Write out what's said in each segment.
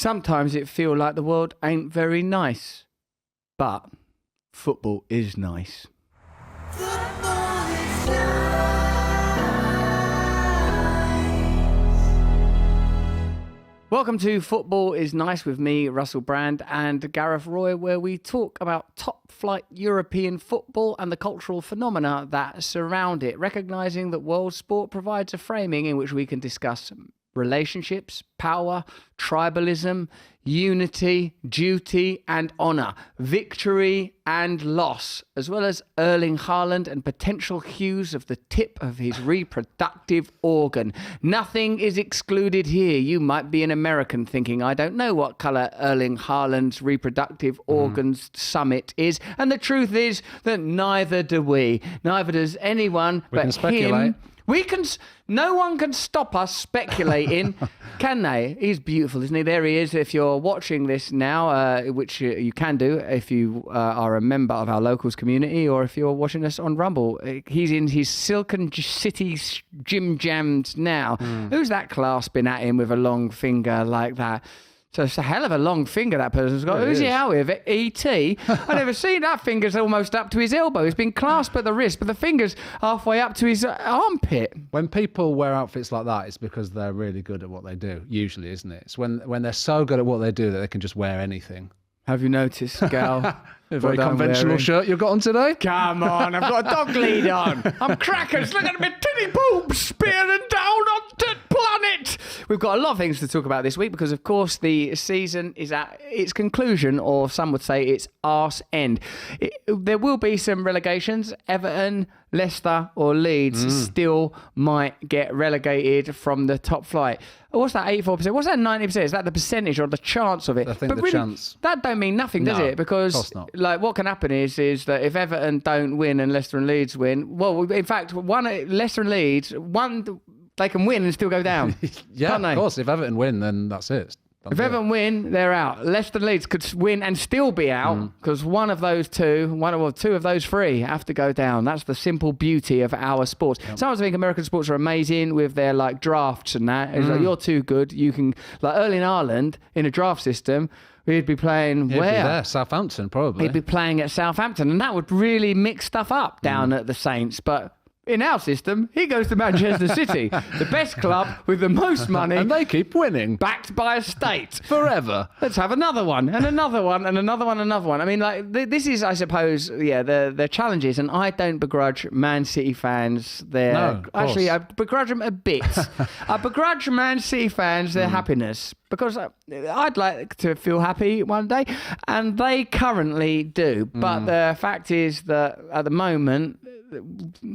Sometimes it feels like the world ain't very nice, but football is nice. Welcome to Football is Nice with me, Russell Brand, and Gareth Roy, where we talk about top-flight European football and the cultural phenomena that surround it, recognising that world sport provides a framing in which we can discuss relationships, power, tribalism, unity, duty and honour, victory and loss, as well as Erling Haaland and potential hues of the tip of his reproductive organ. Nothing is excluded here. You might be an American thinking, I don't know what colour Erling Haaland's reproductive organs summit is. And the truth is that neither do we. Neither does anyone We but can speculate. him. No one can stop us speculating, can they? He's beautiful, isn't he? There he is. If you're watching this now, which you can do if you are a member of our locals community, or if you're watching us on Rumble, he's in his Silken City gym jams now. Who's that clasping at him with a long finger like that? So it's a hell of a long finger that person's got. Yeah, Who's he is. out with? E.T.? I've never seen that finger's almost up to his elbow. It's been clasped at the wrist, but the finger's halfway up to his armpit. When people wear outfits like that, it's because they're really good at what they do, usually, isn't it? It's when they're so good at what they do that they can just wear anything. Have you noticed, Gal? A very conventional shirt you've got on today? Come on, I've got a dog lead on. I'm crackers. Look at me titty boobs spearing down on the planet. We've got a lot of things to talk about this week because, of course, the season is at its conclusion, or some would say its arse end. There will be some relegations. Everton, Leicester or Leeds still might get relegated from the top flight. What's that, 84%? What's that, 90%? Is that the percentage or the chance of it? I think the chance. That don't mean nothing, does No, it? Because of course not. like what can happen is that if Everton don't win and Leicester and Leeds win, well, in fact, Leicester and Leeds, they can win and still go down. Yeah, can't they? of course. If Everton win, then that's it. If Everton win, they're out. Leicester and Leeds could win and still be out because one of those two, two of those three have to go down. That's the simple beauty of our sports. Yep. Sometimes I think American sports are amazing with their like drafts and that. It's like, you're too good. You can, like Erling Haaland in a draft system, he'd be playing He'd where? be there, Southampton, probably. He'd be playing at Southampton, and that would really mix stuff up down at the Saints. But in our system, he goes to Manchester City, the best club with the most money. And they keep winning. Backed by a state. Forever. Let's have another one, and another one, and another one, and another one. I mean, like, this is, I suppose, the challenges, and I don't begrudge Man City fans their... No, of course. Actually, I begrudge them a bit. I begrudge Man City fans their happiness, because I'd like to feel happy one day, and they currently do. But the fact is that at the moment,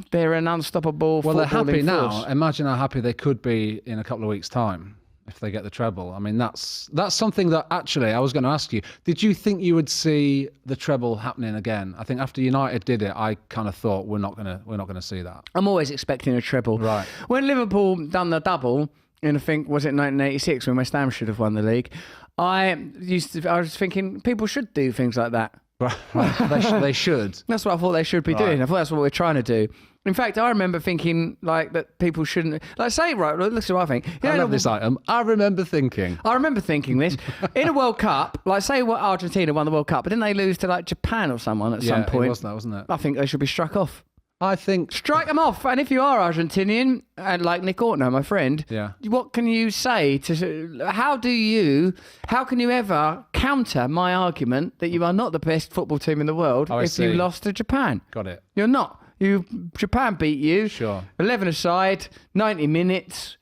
they're an unstoppable Well, they're happy footballing now. force. Imagine how happy they could be in a couple of weeks' time if they get the treble. I mean, that's something that actually I was going to ask you. Did you think you would see the treble happening again? I think after United did it, I kind of thought we're not going to see that. I'm always expecting a treble. Right. When Liverpool done the double, in I think, was it 1986 when West Ham should have won the league, I was thinking people should do things like that. Right. They should. That's what I thought they should be doing. I thought that's what we're trying to do. In fact, I remember thinking like that people shouldn't, like, say, right, listen to what I think. You I know, love this item. I remember thinking this. In a World Cup, like say what Argentina won the World Cup, but didn't they lose to like Japan or someone at some point? It was that, wasn't it? I think they should be struck off. I think... Strike them off. And if you are Argentinian, and like Nick Ortner, my friend, what can you say to... How can you ever counter my argument that you are not the best football team in the world if you lost to Japan? Got it. You're not. Japan beat you. Sure. 11 aside, 90 minutes,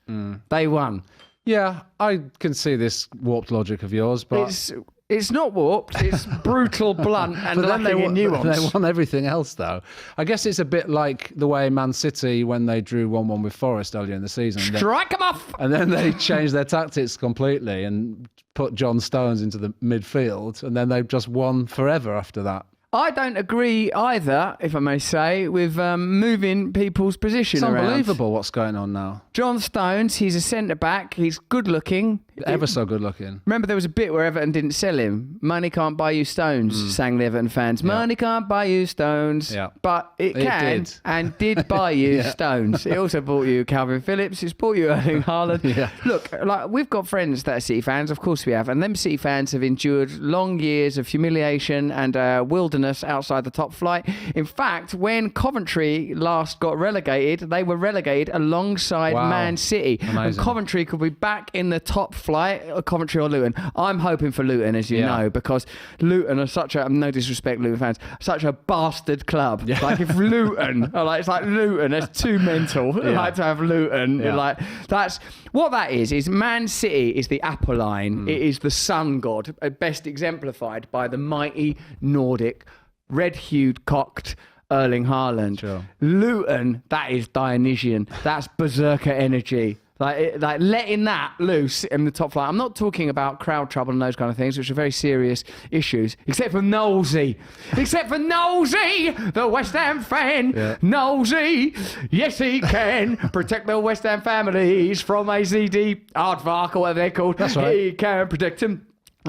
they won. Yeah, I can see this warped logic of yours, but... It's not warped, it's brutal, blunt, and lacking in nuance. They won everything else, though. I guess it's a bit like the way Man City, when they drew 1-1 with Forest earlier in the season. Strike them off! And then they changed their tactics completely and put John Stones into the midfield, and then they've just won forever after that. I don't agree either, if I may say, with moving people's position around. It's unbelievable what's going on now. John Stones, he's a centre-back. He's good-looking. Ever so good looking. Remember, there was a bit where Everton didn't sell him. Money can't buy you stones, sang the Everton fans. Money can't buy you stones, but it can did. and did buy you stones. It also bought you Calvin Phillips. It's bought you Erling Haaland. Look, like we've got friends that are City fans, of course we have, and them City fans have endured long years of humiliation and wilderness outside the top flight. In fact, when Coventry last got relegated, they were relegated alongside Man City. Amazing. And Coventry could be back in the top flight, Coventry or Luton. I'm hoping for Luton, as you know, because Luton are such a, no disrespect Luton fans, such a bastard club. Like if Luton, it's like Luton, it's too mental like to have Luton. Like that's what that is Man City is the Apolline. It is the sun god, best exemplified by the mighty Nordic, red-hued cocked Erling Haaland. Sure. Luton, that is Dionysian. That's berserker energy. Like letting that loose in the top flight. I'm not talking about crowd trouble and those kind of things, which are very serious issues, except for Knollsy. The West Ham fan. Knollsy, yes he can protect the West Ham families from AZD Aardvark or whatever they're called. That's right. He can protect them.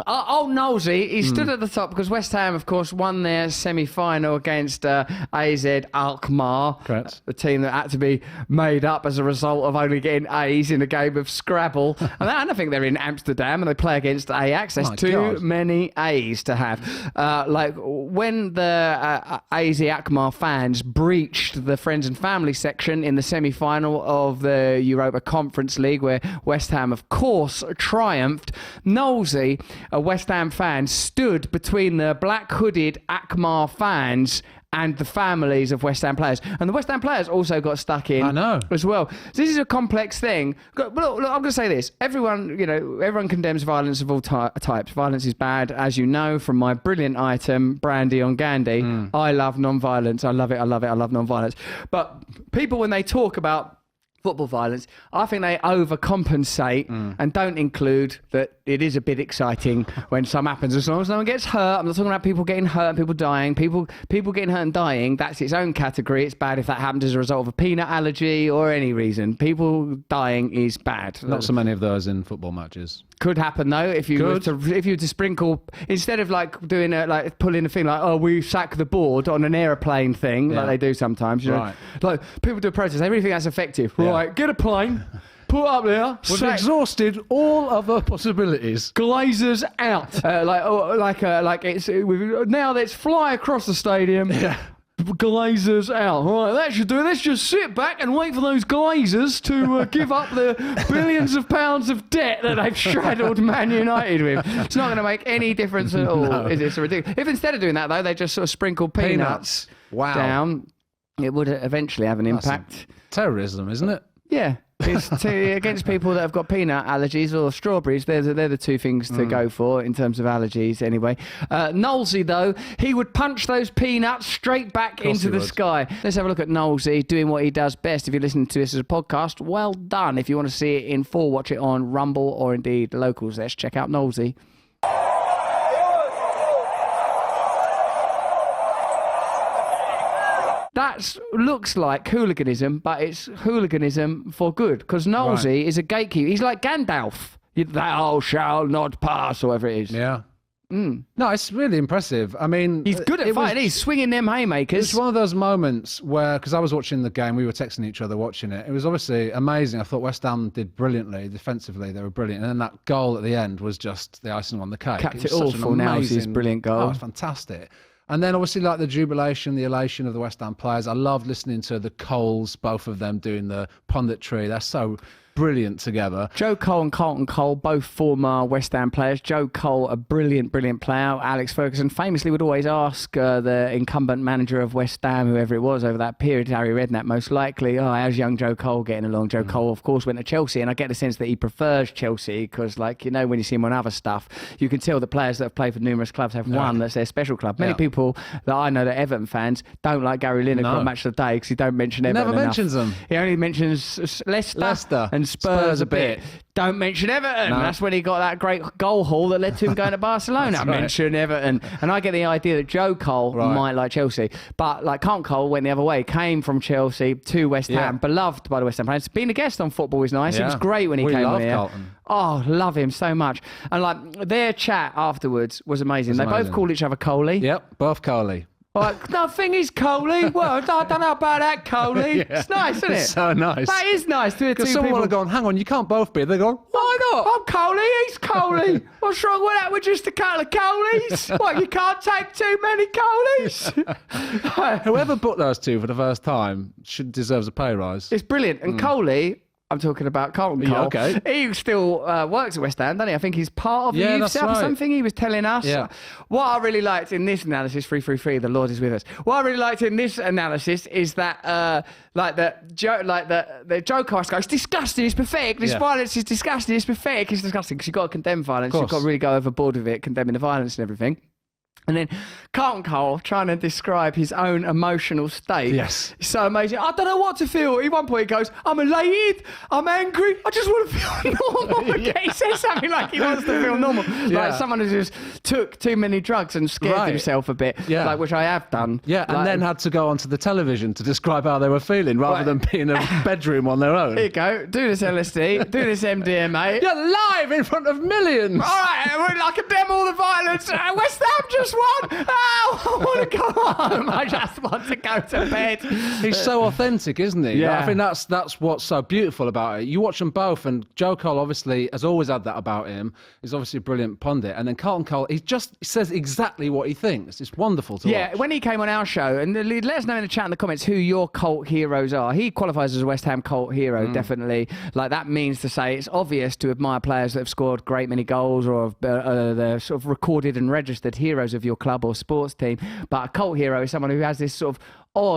Knollsy, he stood at the top because West Ham, of course, won their semi-final against AZ Alkmaar. Correct. The team that had to be made up as a result of only getting A's in a game of Scrabble. And I think they're in Amsterdam and they play against Ajax. There's too many A's to have. Like when the AZ Alkmaar fans breached the friends and family section in the semi-final of the Europa Conference League, where West Ham, of course, triumphed, Knollsy, a West Ham fan, stood between the black-hooded Alkmaar fans and the families of West Ham players. And the West Ham players also got stuck in as well. So this is a complex thing. Look, I'm going to say this. Everyone condemns violence of all types. Violence is bad, as you know, from my brilliant item, Brandy on Gandhi. I love non-violence. I love it. I love non-violence. But people, when they talk about football violence, I think they overcompensate and don't include that it is a bit exciting when something happens, as long as no one gets hurt. I'm not talking about people getting hurt and people dying. People getting hurt and dying, that's its own category. It's bad if that happens as a result of a peanut allergy or any reason. People dying is bad. Not so many of those in football matches. Could happen though if you were to sprinkle, instead of doing pulling a thing we sack the board on an aeroplane thing like they do sometimes. You know? Like people do a protest, they really think that's effective. Right, get a plane, put it up there. We've exhausted all other possibilities. Glazers out. Now let's fly across the stadium. Glazers out. Right, that should do it. Let's just sit back and wait for those Glazers to give up the billions of pounds of debt that they've straddled Man United with. It's not going to make any difference at all. No. Is it so ridiculous? If instead of doing that, though, they just sort of sprinkle peanuts down, it would eventually have an impact. Terrorism, isn't it? Yeah. It's against people that have got peanut allergies or strawberries. They're the two things to go for in terms of allergies anyway. Knollsy, though, he would punch those peanuts straight back into the sky. Let's have a look at Knollsy doing what he does best. If you're listening to this as a podcast, well done. If you want to see it in full, watch it on Rumble or indeed Locals. Let's check out Knollsy. That looks like hooliganism, but it's hooliganism for good. Because Knollsy is a gatekeeper. He's like Gandalf. Thou shalt not pass, or whatever it is. Yeah. No, it's really impressive. I mean, he's good at fighting. He's swinging them haymakers. It's one of those moments where, because I was watching the game, we were texting each other watching it. It was obviously amazing. I thought West Ham did brilliantly defensively. They were brilliant, and then that goal at the end was just the icing on the cake. Capped it all for Knollsy's brilliant goal. Oh, it's fantastic. And then obviously like the jubilation, the elation of the West Ham players. I loved listening to the Coles, both of them doing the punditry. They're so brilliant together. Joe Cole and Carlton Cole, both former West Ham players. Joe Cole, a brilliant player. Alex Ferguson famously would always ask the incumbent manager of West Ham, whoever it was over that period, Harry Redknapp most likely, how's young Joe Cole getting along? Joe Cole, of course, went to Chelsea, and I get the sense that he prefers Chelsea because, when you see him on other stuff, you can tell the players that have played for numerous clubs have one that's their special club. Many people that I know that Everton fans don't like Gary Lineker on Match of the Day because he don't mention Everton Never mentions them. He only mentions Leicester and Spurs a bit. Don't mention Everton. No. That's when he got that great goal haul that led to him going to Barcelona. That's right. Mention Everton. And I get the idea that Joe Cole might like Chelsea. But like Carlton Cole went the other way, came from Chelsea to West Ham, beloved by the West Ham fans. Being a guest on Football is nice. It was great when he came on here. Carlton. Oh, love him so much. And like their chat afterwards was amazing. They both called each other Coley. Yep, both Coley. Like, nothing is Coley. Well, I don't know about that, Coley. It's nice, isn't it? It's so nice. That is nice to hear two Because someone people. would have gone, hang on, you can't both be. They go, why not? I'm Coley, he's Coley. What's wrong with that? We're just a couple of Coleys. What, you can't take too many Coleys? Whoever booked those two for the first time deserves a pay rise. It's brilliant. And Coley, I'm talking about Carlton Cole. Okay. He still works at West Ham, doesn't he? I think he's part of the youth that's staff or right. something. He was telling us. Yeah. What I really liked in this analysis, 333, the Lord is with us. What I really liked in this analysis is that, the Joe cast goes, it's disgusting, it's pathetic. This violence is disgusting, it's pathetic, it's disgusting. Because you've got to condemn violence. You've got to really go overboard with it, condemning the violence and everything. And then Carlton Cole trying to describe his own emotional state. Yes. It's so amazing. I don't know what to feel. At one point he goes, I'm elated, I'm angry, I just want to feel normal. He says something like he wants to feel normal. Like someone who just took too many drugs and scared himself a bit, like which I have done. Yeah, and then had to go onto the television to describe how they were feeling rather than be in a bedroom on their own. Here you go. Do this LSD, do this MDMA. You're live in front of millions. All right, I condemn all the violence. West Ham just won. Oh, I want to go home. I just want to go to bed. He's so authentic, isn't he? Yeah. I think that's what's so beautiful about it. You watch them both, and Joe Cole obviously has always had that about him. He's obviously a brilliant pundit. And then Carlton Cole, he says exactly what he thinks. It's wonderful to watch. When he came on our show, and let us know in the chat in the comments who your cult heroes are. He qualifies as a West Ham cult hero, definitely. Like that means to say it's obvious to admire players that have scored great many goals or they're sort of recorded and registered heroes of your club or sports team. But a cult hero is someone who has this sort of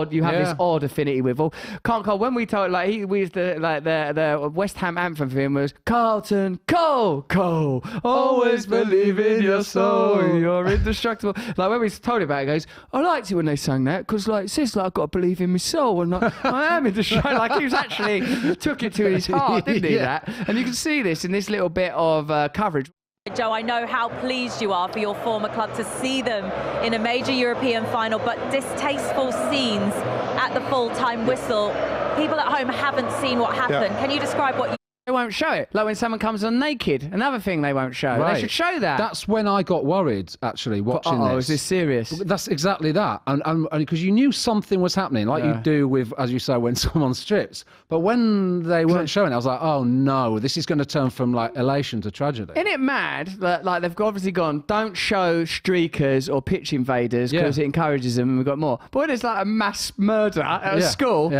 this odd affinity with. Well, Carlton Cole, when we told the West Ham anthem for him was Carlton Cole, Cole, always believe in your soul, you're indestructible. Like when we told him about it, he goes, I liked it when they sang that because like it says like I've got to believe in my soul and like, I am indestructible. Like he was actually took it to his heart, didn't he? That, and you can see this in this little bit of coverage. Joe, I know how pleased you are for your former club to see them in a major European final, but distasteful scenes at the full-time whistle. People at home haven't seen what happened. Can you describe what you... They won't show it. Like when someone comes on naked, another thing they won't show. Right. They should show that. That's when I got worried, actually, watching this. Is this serious? That's exactly that. And because you knew something was happening, like you do with, as you say, when someone strips. But when they weren't showing it, I was like, oh no, this is going to turn from like elation to tragedy. Isn't it mad that like they've obviously gone, don't show streakers or pitch invaders because it encourages them and we've got more. But when it's like a mass murder at a school,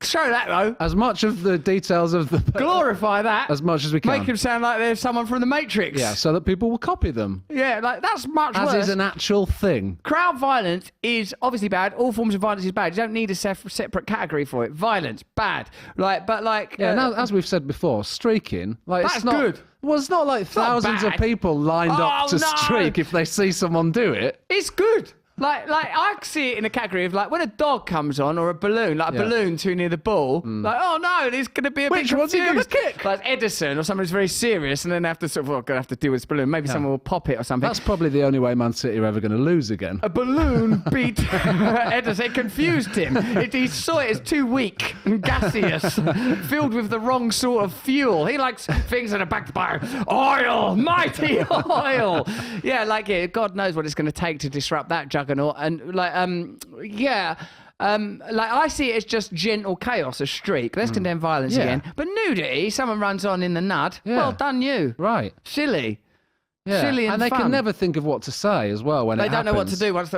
show that though. As much of the details of the... Glorify that. As much as we can. Make them sound like they're someone from the Matrix. Yeah, so that people will copy them. Yeah, like that's much worse. As is an actual thing. Crowd violence is obviously bad. All forms of violence is bad. You don't need a separate category for it. Violence, bad. Now, as we've said before, streaking, like that's it's not good. Well, it's not like thousands of people lined up to streak if they see someone do it. It's good. Like I see it in a category of like when a dog comes on or a balloon, like a balloon too near the ball. Like, oh no, there's going to be a bit confused. Which one's he going to kick? Like Edison or something who's very serious, and then they have to sort of going to have to deal with this balloon. Maybe someone will pop it or something. That's probably the only way Man City are ever going to lose again. A balloon beat Edison. It confused him. He saw it as too weak and gaseous, filled with the wrong sort of fuel. He likes things that are backed by oil, mighty oil. God knows what it's going to take to disrupt that juggernaut. And I see it as just gentle chaos, a streak. Let's condemn violence again. But nudity, someone runs on in the nud. Yeah. Well done, you. Right. Silly. Yeah. Silly and they fun. can never think of what to say as well when they it don't happens. know what to do once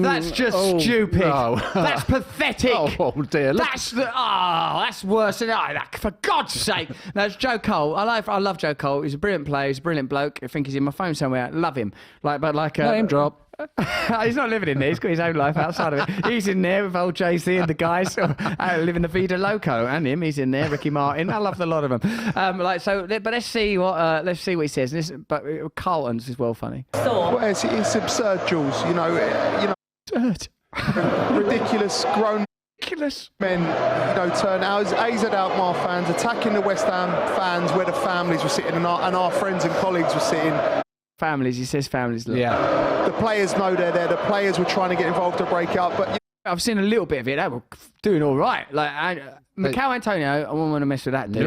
that's just stupid. No. That's pathetic. Oh dear. That's worse than for God's sake. That's Joe Cole. I love Joe Cole. He's a brilliant player. He's a brilliant bloke. I think he's in my phone somewhere. Love him. Name drop. He's not living in there. He's got his own life outside of it. He's in there with old JC and the guys living the Vida Loco, and him. He's in there. Ricky Martin. I love the lot of them. But let's see what he says. But Carlton's is well funny. Well, it's absurd, Jules. You know, absurd. Ridiculous, grown. Ridiculous. Men, turn out as AZ Alkmaar fans attacking the West Ham fans where the families were sitting and our friends and colleagues were sitting. Families, he says families. Look. Yeah. The players know they're there. The players were trying to get involved to break it up, but I've seen a little bit of it. They were doing all right. Mikel Antonio, I wouldn't want to mess with that dude.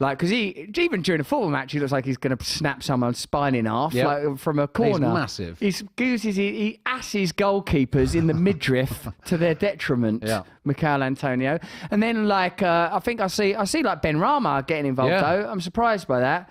Nope. Because he even during a football match, he looks like he's going to snap someone's spine in half, from a corner. He's massive. He asses goalkeepers in the midriff to their detriment. Yeah. Mikel Antonio, and then I think I see like Ben Rama getting involved though. I'm surprised by that.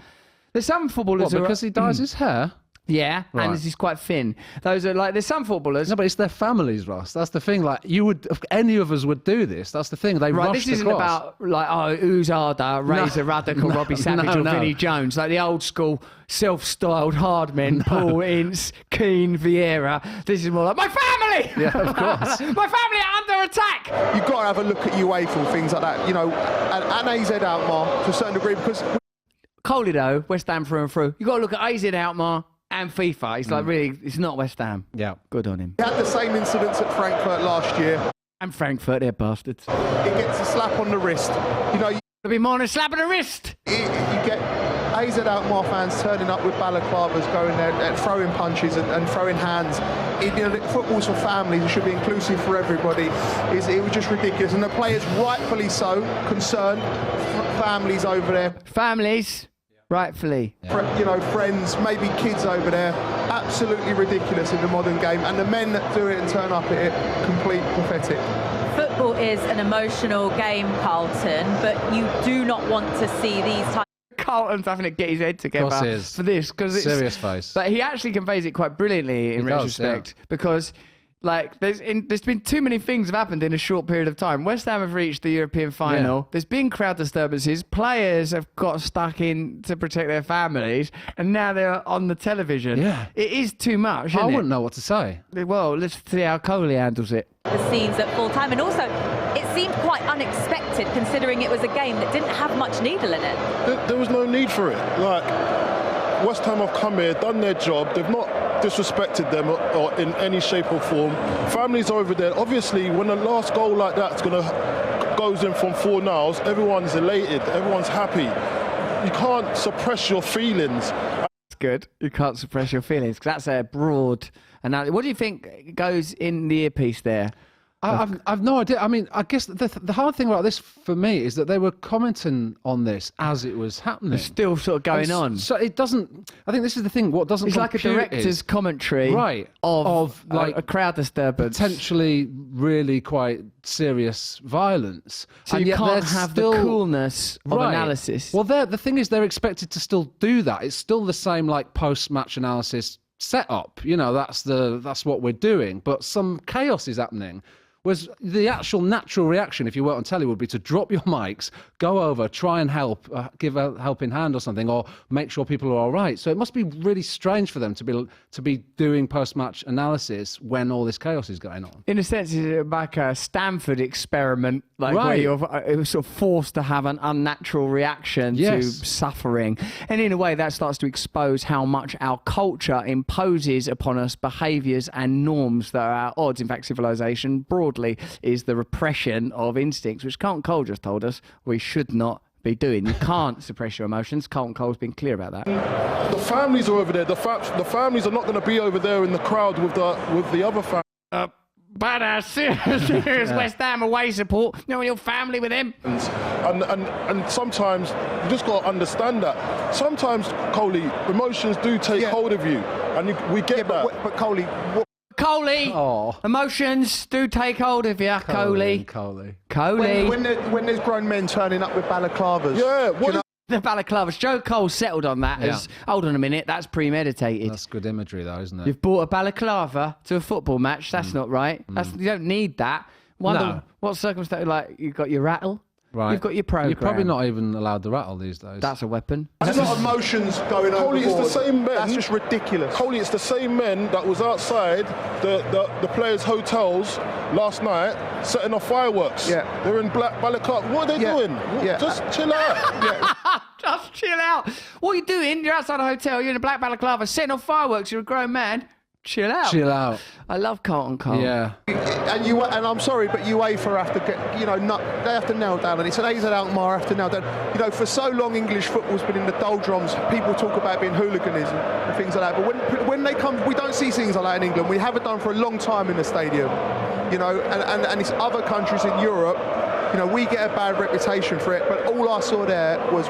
There's some footballers because he dyes his hair. Yeah, right. And he's quite thin. Those are there's some footballers. No, but it's their families, Ross. That's the thing. If any of us would do this, that's the thing. They right, rushed this isn't across. about who's harder, Razor Ruddock or Robbie Savage or Vinnie Jones, like the old school self-styled hard men, Paul Ince, Keane, Vieira. This is more like my family. Yeah, of course. My family are under attack. you've got to have a look at UEFA, things like that, and AZ Alkmaar to a certain degree because. Coley though, West Ham through and through. You got to look at AZ Alkmaar and FIFA. He's really, it's not West Ham. Yeah. Good on him. He had the same incidents at Frankfurt last year. And Frankfurt, they're bastards. He gets a slap on the wrist. There'll be more than a slap on the wrist. You get AZ Alkmaar fans turning up with balaclavas, going there, and throwing punches and throwing hands. Football's for families. It should be inclusive for everybody. It was just ridiculous. And the players, rightfully so, concerned. Families over there. Families. Rightfully. Friends, maybe kids over there. Absolutely ridiculous in the modern game. And the men that do it and turn up at it, complete pathetic. Football is an emotional game, Carlton, but you do not want to see these types. Carlton's having to get his head together for this because it's serious face. But he actually conveys it quite brilliantly in retrospect because. There's been too many things have happened in a short period of time. West Ham have reached the European final. Yeah. There's been crowd disturbances. Players have got stuck in to protect their families, and now they're on the television. Yeah, it is too much. I wouldn't know what to say. Well, let's see how Coley handles it. The scenes at full time, and also it seemed quite unexpected considering it was a game that didn't have much needle in it. There was no need for it. West Ham have come here, done their job. They've not disrespected them or in any shape or form. Families over there. Obviously, when the last goal like that goes in from 4 nows, everyone's elated. Everyone's happy. You can't suppress your feelings. That's good. You can't suppress your feelings because that's a broad analogy. What do you think goes in the earpiece there? I've no idea. I mean, I guess the hard thing about this for me is that they were commenting on this as it was happening. It's still sort of going on. So it doesn't. I think this is the thing. What doesn't? It's like a director's commentary, right? Of like a crowd disturbance, potentially really quite serious violence. So and you yet can't have still, the coolness of analysis. Well, the thing is, they're expected to still do that. It's still the same post-match analysis setup. That's what we're doing. But some chaos is happening. Was the actual natural reaction, if you weren't on telly, would be to drop your mics, go over, try and help, give a helping hand or something, or make sure people are all right. So it must be really strange for them to be doing post-match analysis when all this chaos is going on. In a sense, it's like a Stanford experiment, where you're sort of forced to have an unnatural reaction to suffering. And in a way, that starts to expose how much our culture imposes upon us behaviours and norms that are at odds. In fact, civilization broadly is the repression of instincts, which Carlton Cole just told us we should not be doing. You can't suppress your emotions. Carlton Cole's been clear about that. The families are over there. The families are not going to be over there in the crowd with the other families. But serious West Ham away support. Your family with him. And sometimes you just got to understand that. Sometimes, Coley, emotions do take hold of you, and we get that. But Coley. Coley, emotions do take hold of you, Coley. When there's grown men turning up with balaclavas. Yeah, the balaclavas. Joe Cole settled on that as, hold on a minute, that's premeditated. That's good imagery though, isn't it? You've brought a balaclava to a football match, that's not right. You don't need that. What circumstance, you've got your rattle, right. You've got your program. You're probably not even allowed the rattle these days. That's a weapon. There's a lot of emotions going on. Coley, it's the same men. That's just ridiculous. Coley, it's the same men that was outside the players' hotels last night setting off fireworks. Yeah. They're in black balaclava. What are they doing? Just chill out. Just chill out. What are you doing? You're outside a hotel, you're in a black balaclava, setting off fireworks, you're a grown man. chill out. Chill out. I love Carlton Cole. Yeah. And I'm sorry, but UEFA have to get, they have to nail down, and it's an AZ Alkmaar have to nail down. For so long English football's been in the doldrums. People talk about being hooliganism and things like that, but when they come, we don't see things like that in England. We haven't done for a long time in the stadium, and it's other countries in Europe. We get a bad reputation for it, but all I saw there was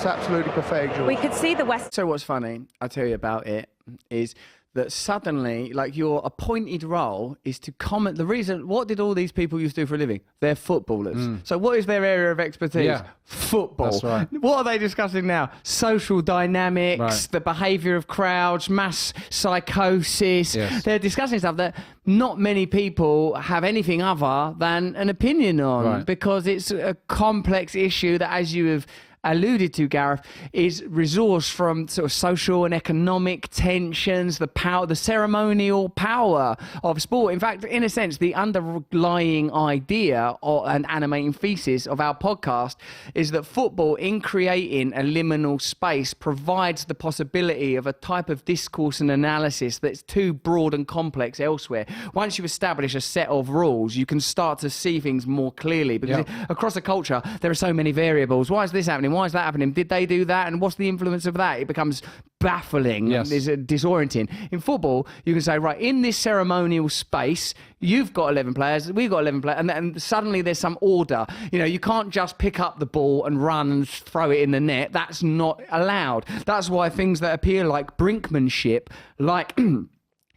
absolutely pathetic. We could see the West. So what's funny, I'll tell you about it, is that suddenly, like, your appointed role is to comment. The reason, what did all these people used to do for a living? They're footballers. So what is their area of expertise? Yeah. Football. That's right. What are they discussing now? Social dynamics, the behaviour of crowds, mass psychosis. Yes. They're discussing stuff that not many people have anything other than an opinion on, because it's a complex issue that, as you have alluded to, Gareth, is resourced from sort of social and economic tensions, the power, the ceremonial power of sport. In fact, in a sense, the underlying idea or an animating thesis of our podcast is that football, in creating a liminal space, provides the possibility of a type of discourse and analysis that's too broad and complex elsewhere. Once you establish a set of rules, you can start to see things more clearly, because across a culture, there are so many variables. Why is this happening? Why is that happening? Did they do that? And what's the influence of that? It becomes baffling. Yes. It's disorienting. In football, you can say, right, in this ceremonial space, you've got 11 players, we've got 11 players, and suddenly there's some order. You can't just pick up the ball and run and throw it in the net. That's not allowed. That's why things that appear like brinkmanship, like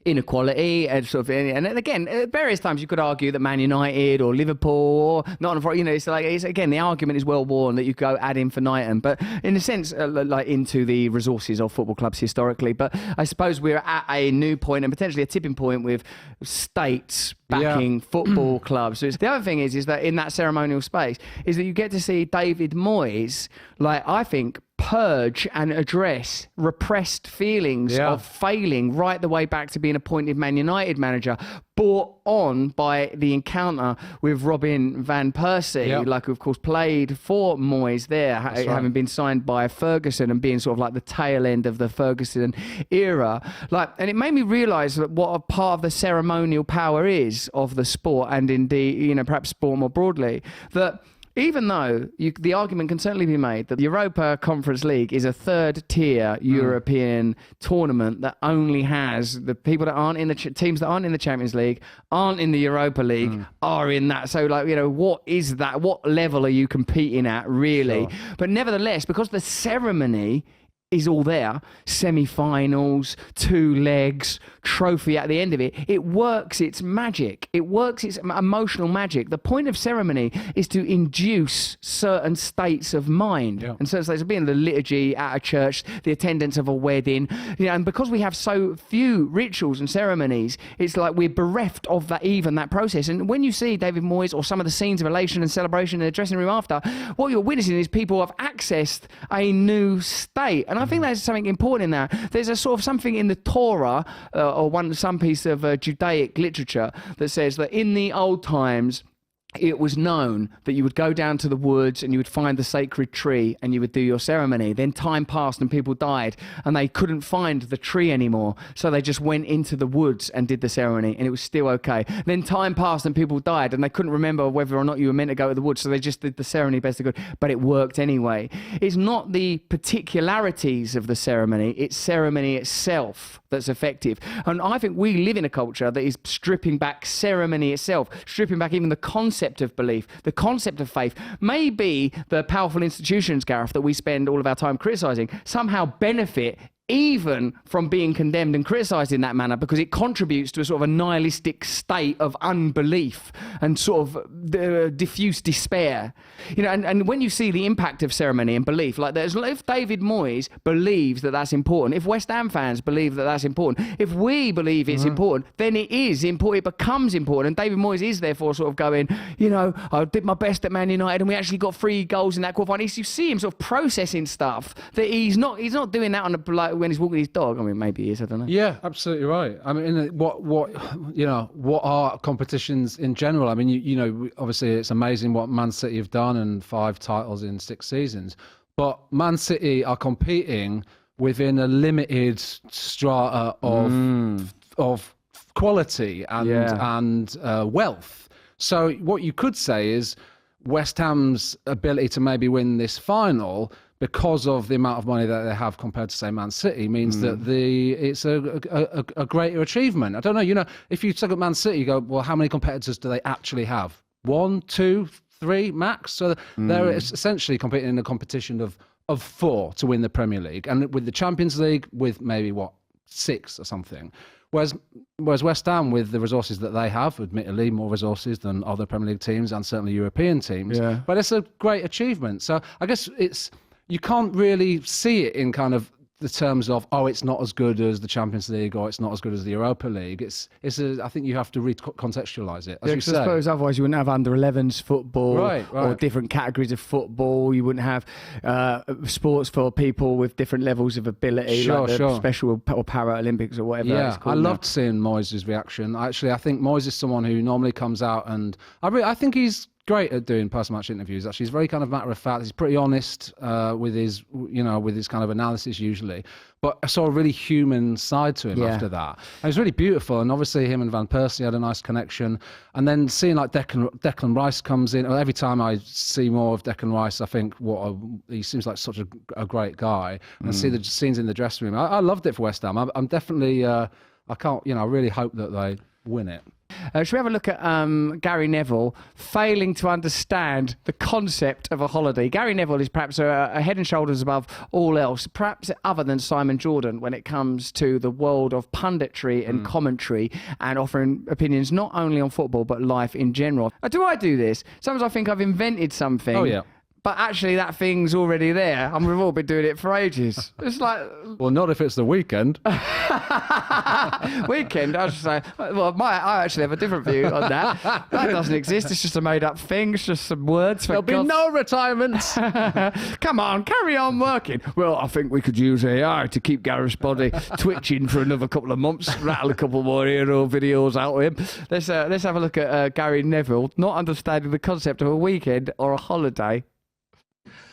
inequality and and again, at various times you could argue that Man United or Liverpool or Nottingham, it's again, the argument is well worn that you go ad infinitum, but in a sense, like into the resources of football clubs historically. But I suppose we're at a new point and potentially a tipping point with states backing football clubs. So the other thing is that in that ceremonial space is that you get to see David Moyes, I think, purge and address repressed feelings of failing right the way back to being appointed Man United manager, brought on by the encounter with Robin van Persie, who of course played for Moyes there, having been signed by Ferguson and being sort of like the tail end of the Ferguson era. And it made me realise that what a part of the ceremonial power is of the sport, and indeed, perhaps sport more broadly, that even though the argument can certainly be made that the Europa Conference League is a third-tier European tournament that only has the people that aren't in the teams that aren't in the Champions League, aren't in the Europa League, are in that. So, what is that? What level are you competing at, really? Sure. But nevertheless, because the ceremony is all there, semi-finals, 2 legs, trophy at the end of it, it works its magic. It works its emotional magic. The point of ceremony is to induce certain states of mind. And certain states of being the liturgy at a church, the attendance of a wedding. And because we have so few rituals and ceremonies, it's like we're bereft of that process. And when you see David Moyes or some of the scenes of elation and celebration in the dressing room after, what you're witnessing is people have accessed a new state. And I think there's something important in that. There's a sort of something in the Torah or some piece of Judaic literature that says that in the old times, it was known that you would go down to the woods and you would find the sacred tree and you would do your ceremony. Then time passed and people died and they couldn't find the tree anymore. So they just went into the woods and did the ceremony and it was still okay. Then time passed and people died and they couldn't remember whether or not you were meant to go to the woods. So they just did the ceremony best they could, but it worked anyway. It's not the particularities of the ceremony, it's ceremony itself that's effective. And I think we live in a culture that is stripping back ceremony itself, stripping back even the concept of belief, the concept of faith. Maybe the powerful institutions, Gareth, that we spend all of our time criticising somehow benefit even from being condemned and criticised in that manner, because it contributes to a sort of a nihilistic state of unbelief and sort of diffuse despair. And when you see the impact of ceremony and belief, if David Moyes believes that that's important, if West Ham fans believe that that's important, if we believe it's important, then it is important, it becomes important. And David Moyes is therefore sort of going, I did my best at Man United and we actually got 3 goals in that quarterfinal. You see him sort of processing stuff that he's not doing that on a when he's walking his dog. I mean, maybe he is, I don't know. Yeah, absolutely right. I mean, what are competitions in general? I mean, obviously it's amazing what Man City have done and 5 titles in 6 seasons, but Man City are competing within a limited strata of of quality and wealth. So what you could say is West Ham's ability to maybe win this final because of the amount of money that they have compared to, say, Man City means that it's a greater achievement. I don't know, if you look at Man City, you go, well, how many competitors do they actually have? 1, 2, 3 max? So they're essentially competing in a competition of 4 to win the Premier League. And with the Champions League, with maybe, 6 or something. Whereas West Ham, with the resources that they have, admittedly more resources than other Premier League teams and certainly European teams, but it's a great achievement. So I guess you can't really see it in kind of the terms of, it's not as good as the Champions League or it's not as good as the Europa League. I think you have to recontextualise it, as you say. I suppose otherwise you wouldn't have under-11s football right. or different categories of football. You wouldn't have sports for people with different levels of ability, like the Special or Paralympics or whatever it's called. I loved seeing Moyes' reaction. Actually, I think Moyes is someone who normally comes out and I think he's great at doing post-match interviews. Actually, he's very kind of matter of fact. He's pretty honest with his kind of analysis usually. But I saw a really human side to him after that. And it was really beautiful. And obviously, him and Van Persie had a nice connection. And then seeing like Declan Rice comes in. Every time I see more of Declan Rice, I think he seems like such a great guy. And see the scenes in the dressing room. I loved it for West Ham. I'm definitely. I really hope that they win it. Should we have a look at Gary Neville failing to understand the concept of a holiday? Gary Neville is perhaps a head and shoulders above all else, perhaps other than Simon Jordan when it comes to the world of punditry and commentary and offering opinions not only on football but life in general. Do I do this? Sometimes I think I've invented something. Oh, yeah. But actually, that thing's already there. And we've all been doing it for ages. It's like... Well, not if it's the weekend. Weekend, I should say. Well, I actually have a different view on that. That doesn't exist. It's just a made-up thing. It's just some words. There'll be no retirements. Come on, carry on working. Well, I think we could use AI to keep Gareth's body twitching for another couple of months. Rattle a couple more hero videos out of him. Let's have a look at Gary Neville not understanding the concept of a weekend or a holiday.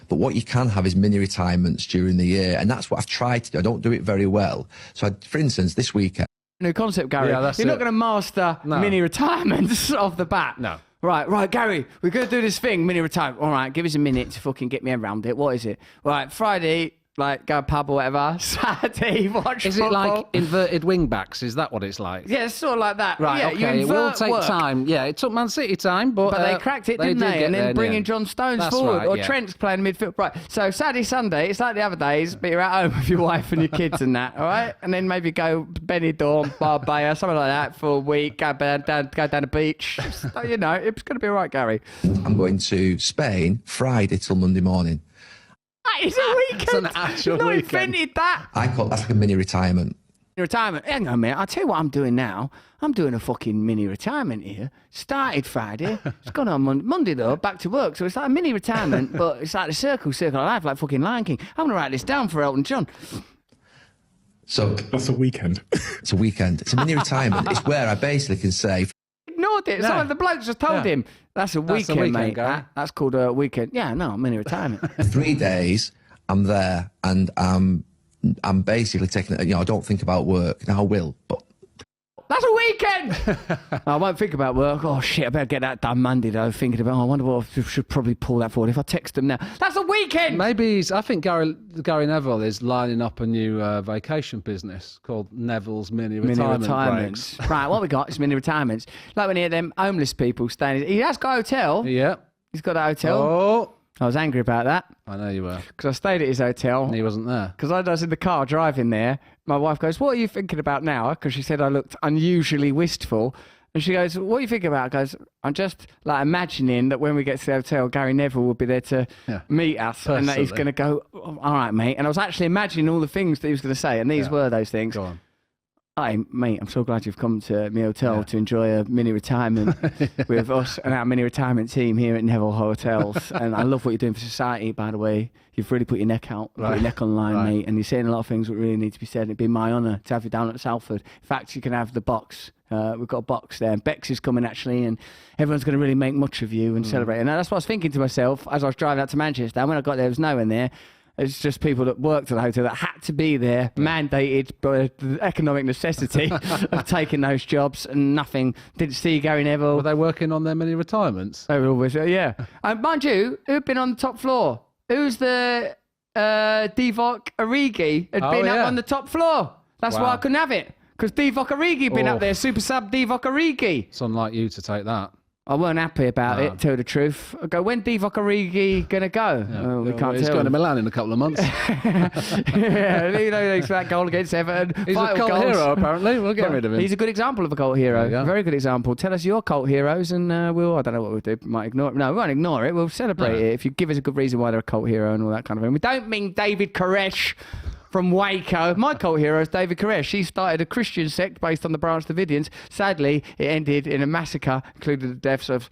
But what you can have is mini retirements during the year. And that's what I've tried to do. I don't do it very well. So, for instance, this weekend... New concept, Gary. Yeah, You're not going to master mini retirements off the bat. No. Right, Gary, we're going to do this thing, mini retirement. All right, give us a minute to fucking get me around it. What is it? Right, Friday... Like, go pub or whatever. Saturday, watch Is football. it like inverted wing backs? Is that what it's like? Yeah, it's sort of like that. Right, yeah, okay. It will take work. time. Yeah, it took Man City time, but they cracked it, didn't they? And then bringing John Stones forward. Right, or Trent's playing midfield. Right, so Saturday, Sunday, it's like the other days, but you're at home with your wife and your kids and that, all right? And then maybe go Benidorm, Marbella, something like that for a week, go down the beach. So, it's going to be all right, Gary. I'm going to Spain Friday till Monday morning. That is a weekend. It's an actual You've not weekend. invented that. I call that's like a mini retirement. Retirement. Hang on a minute. I'll tell you what I'm doing now. I'm doing a fucking mini retirement here. Started Friday. It's gone on Monday though, back to work. So it's like a mini retirement, but it's like the circle of life, like fucking Lion King. I'm going to write this down for Elton John. So that's a weekend. It's a weekend. It's a mini retirement. It's where I basically can say... Ignored it. Some of the blokes just told him, that's a weekend, mate. That's called a weekend. Yeah, no, mini retirement. 3 days, I'm there, and I'm basically taking it. I don't think about work. Now I will, but that's a weekend. I won't think about work. Oh shit, I better get that done Monday though. Thinking about, I wonder what I should probably pull that forward. If I text them now, that's a weekend. Maybe I think Gary Neville is lining up a new vacation business called Neville's Mini Retirements. Right, what we got is mini retirements. Like when you hear them homeless people staying. He has got a hotel. Yeah, he's got a hotel. Oh. I was angry about that. I know you were. Because I stayed at his hotel. And he wasn't there. Because I was in the car driving there. My wife goes, what are you thinking about now? Because she said I looked unusually wistful. And she goes, what are you thinking about? I goes, I'm just like imagining that when we get to the hotel, Gary Neville will be there to meet us. Personally. And that he's going to go, all right, mate. And I was actually imagining all the things that he was going to say. And these were those things. Go on. Hi, mate, I'm so glad you've come to my hotel to enjoy a mini retirement with us and our mini retirement team here at Neville Hotels. And I love what you're doing for society, by the way. You've really put your neck out, put your neck on line, mate. And you're saying a lot of things that really need to be said. It'd be my honour to have you down at Salford. In fact, you can have the box. We've got a box there. And Bex is coming, actually, and everyone's going to really make much of you and celebrate. And that's what I was thinking to myself as I was driving out to Manchester. And when I got there was no one there. It's just people that worked at the hotel that had to be there, mandated by the economic necessity of taking those jobs, and nothing. Didn't see Gary Neville. Were they working on their mini retirements? They were always, yeah. And mind you, who'd been on the top floor? Who's the Divock Origi had been up on the top floor? That's why I couldn't have it. Because Divock Origi been up there, super sub Divock Origi. It's unlike you to take that. I weren't happy about it, tell the truth. I go, when Divock Origi going to go? Yeah. We can't He's tell. going to Milan in a couple of months. Yeah, you know, thanks for that goal against Everton. He's a cult hero, apparently. We'll get rid of him. He's a good example of a cult hero. Very good example. Tell us your cult heroes and I don't know what we'll do. Might ignore it. No, we won't ignore it. We'll celebrate it if you give us a good reason why they're a cult hero and all that kind of thing. We don't mean David Koresh from Waco. My cult hero is David Koresh. He started a Christian sect based on the Branch Davidians. Sadly, it ended in a massacre, including the deaths of...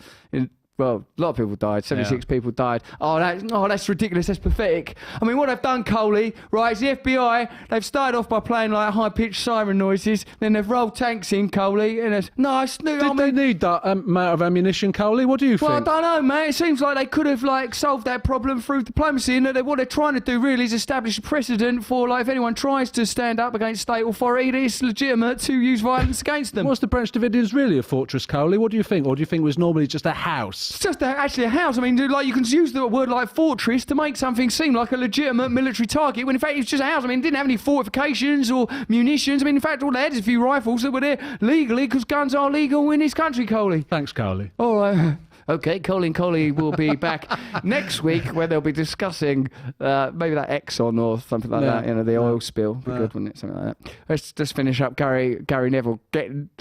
Well, a lot of people died. 76 people died. That's ridiculous. That's pathetic. I mean, what they've done, Coley, right, is the FBI, they've started off by playing like high-pitched siren noises, then they've rolled tanks in, Coley, and it's... No, it's... Did they need that amount of ammunition, Coley? What do you think? Well, I don't know, mate. It seems like they could have, solved that problem through diplomacy, and that what they're trying to do, really, is establish a precedent for, if anyone tries to stand up against state authority, that it's legitimate to use violence against them. Was the Branch Davidians really a fortress, Coley? What do you think? Or do you think it was normally just a house? It's just actually a house. I mean, you can use the word like fortress to make something seem like a legitimate military target, when in fact it's just a house. I mean, it didn't have any fortifications or munitions. I mean, in fact, all they had is a few rifles that were there legally, because guns are legal in this country, Coley. Thanks, Coley. All right. Okay, Coley will be back next week, where they'll be discussing maybe that Exxon or something like that, the oil spill. Be good, wouldn't it? Something like that. Let's just finish up Gary Neville. In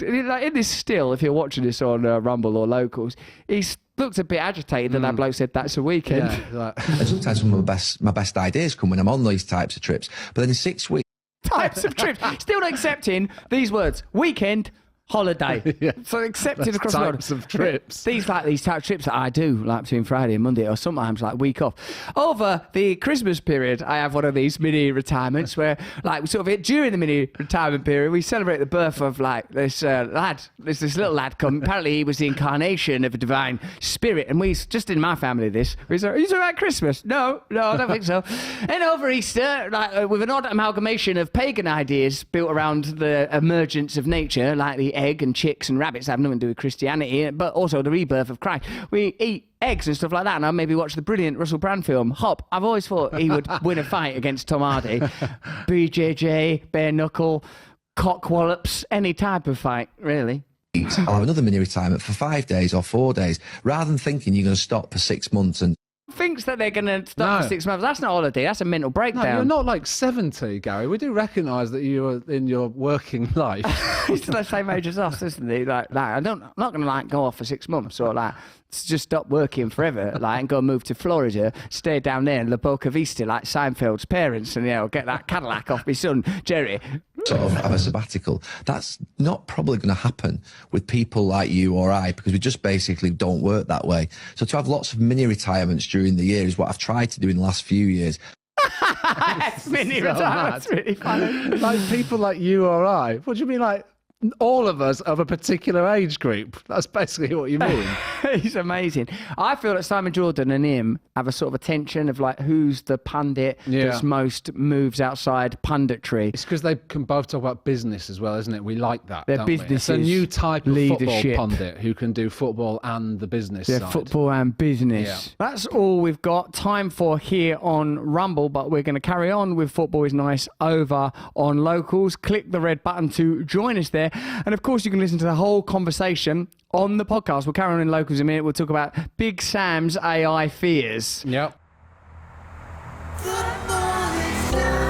this still, if you're watching this on Rumble or Locals, he's looked a bit agitated that bloke said that's a weekend. Yeah, And sometimes some of my best ideas come when I'm on these types of trips. But then in 6 weeks... Types of trips. Still not accepting these words. Weekend, holiday. So accepted across the world. Types of trips. These types of trips that I do, between Friday and Monday, or sometimes week off. Over the Christmas period, I have one of these mini retirements where, during the mini retirement period, we celebrate the birth of this lad. There's this little lad come. Apparently, he was the incarnation of a divine spirit, and we just in my family we say, "Are you talking about Christmas?" No, I don't think so. And over Easter, with an odd amalgamation of pagan ideas built around the emergence of nature, like the egg and chicks and rabbits have nothing to do with Christianity, but also the rebirth of Christ. We eat eggs and stuff like that, and I maybe watch the brilliant Russell Brand film Hop. I've always thought he would win a fight against Tom Hardy. BJJ, bare knuckle, cock wallops, any type of fight, really. I'll have another mini retirement for 5 days or 4 days, rather than thinking you're going to stop for 6 months and... Thinks that they're going to stop for 6 months. That's not a holiday. That's a mental breakdown. No, you're not 70, Gary. We do recognise that you are in your working life. He's the same age as us, isn't he? I'm not going to go off for 6 months or just stop working forever, and go move to Florida, stay down there in La Boca Vista like Seinfeld's parents, and get that Cadillac off my son Jerry. Sort of have a sabbatical. That's not probably going to happen with people like you or I, because we just basically don't work that way. So to have lots of mini retirements during the year is what I've tried to do in the last few years. Mini retirements, really funny. People like you or I. What do you mean, all of us of a particular age group? That's basically what you mean. He's amazing. I feel that Simon Jordan and him have a sort of a tension of who's the pundit that's most moves outside punditry. It's because they can both talk about business as well, isn't it? We like that. Their business. It's a new type of leadership. football pundit who can do football and the business side. Football and business. Yeah. That's all we've got time for here on Rumble, but we're going to carry on with Football is Nice over on Locals. Click the red button to join us there. And of course, you can listen to the whole conversation on the podcast. We'll carry on in Locals in a minute. We'll talk about Big Sam's AI fears. Yep. Football is nice.